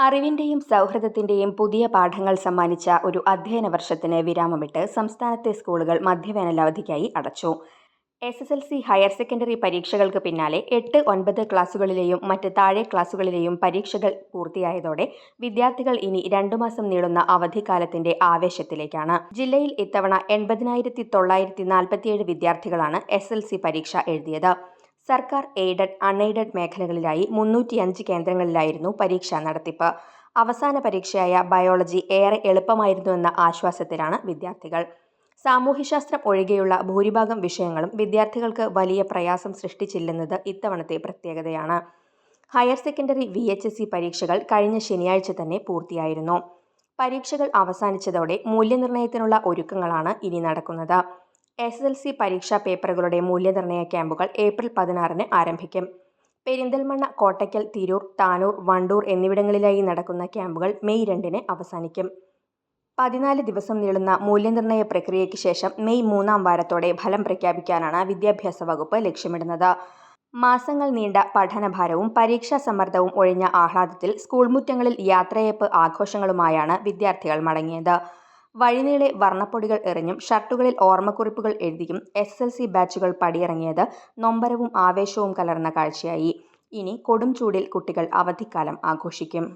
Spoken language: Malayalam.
അറിവിന്റെയും സൗഹൃദത്തിന്റെയും പുതിയ പാഠങ്ങൾ സമ്മാനിച്ച ഒരു അധ്യയന വർഷത്തിന് വിരാമമിട്ട് സംസ്ഥാനത്തെ സ്കൂളുകൾ മധ്യവേനൽ അവധിക്കായി അടച്ചു. SSLC ഹയർ സെക്കൻഡറി പരീക്ഷകൾക്ക് പിന്നാലെ 8, 9 ക്ലാസുകളിലെയും മറ്റ് താഴെ ക്ലാസുകളിലെയും പരീക്ഷകൾ പൂർത്തിയായതോടെ വിദ്യാർത്ഥികൾ ഇനി 2 മാസം നീളുന്ന അവധിക്കാലത്തിന്റെ ആവേശത്തിലേക്കാണ്. ജില്ലയിൽ ഇത്തവണ 80,947 വിദ്യാർത്ഥികളാണ് SSLC പരീക്ഷ എഴുതിയത്. സർക്കാർ എയ്ഡഡ്, അൺഎയ്ഡഡ് മേഖലകളിലായി 305 കേന്ദ്രങ്ങളിലായിരുന്നു പരീക്ഷാ നടത്തിപ്പ്. അവസാന പരീക്ഷയായ ബയോളജി ഏറെ എളുപ്പമായിരുന്നുവെന്ന ആശ്വാസത്തിലാണ് വിദ്യാർത്ഥികൾ. സാമൂഹ്യശാസ്ത്രം ഒഴികെയുള്ള ഭൂരിഭാഗം വിഷയങ്ങളും വിദ്യാർത്ഥികൾക്ക് വലിയ പ്രയാസം സൃഷ്ടിച്ചില്ലെന്നത് ഇത്തവണത്തെ പ്രത്യേകതയാണ്. ഹയർ സെക്കൻഡറി VHSC പരീക്ഷകൾ കഴിഞ്ഞ ശനിയാഴ്ച തന്നെ പൂർത്തിയായിരുന്നു. പരീക്ഷകൾ അവസാനിച്ചതോടെ മൂല്യനിർണ്ണയത്തിനുള്ള ഒരുക്കങ്ങളാണ് ഇനി നടക്കുന്നത്. SSLC പരീക്ഷാ പേപ്പറുകളുടെ മൂല്യനിർണ്ണയ ക്യാമ്പുകൾ ഏപ്രിൽ 16-ന് ആരംഭിക്കും. പെരിന്തൽമണ്ണ, കോട്ടയ്ക്കൽ, തിരൂർ, താനൂർ, വണ്ടൂർ എന്നിവിടങ്ങളിലായി നടക്കുന്ന ക്യാമ്പുകൾ മെയ് 2-ന് അവസാനിക്കും. 14 ദിവസം നീളുന്ന മൂല്യനിർണ്ണയ പ്രക്രിയയ്ക്ക് ശേഷം മെയ് 3-ാം വാരത്തോടെ ഫലം പ്രഖ്യാപിക്കാനാണ് വിദ്യാഭ്യാസ വകുപ്പ് ലക്ഷ്യമിടുന്നത്. മാസങ്ങൾ നീണ്ട പഠനഭാരവും പരീക്ഷാ സമ്മർദ്ദവും ഒഴിഞ്ഞ ആഹ്ലാദത്തിൽ സ്കൂൾ മുറ്റങ്ങളിൽ യാത്രയയപ്പ് ആഘോഷങ്ങളുമായാണ് വിദ്യാർത്ഥികൾ മടങ്ങിയത്. വഴിനീളെ വർണ്ണപ്പൊടികൾ എറിഞ്ഞും ഷർട്ടുകളിൽ ഓർമ്മക്കുറിപ്പുകൾ എഴുതിയും SSLC ബാച്ചുകൾ പടിയിറങ്ങിയത് നൊമ്പരവും ആവേശവും കലർന്ന കാഴ്ചയായി. ഇനി കൊടും ചൂടിൽ കുട്ടികൾ അവധിക്കാലം ആഘോഷിക്കും.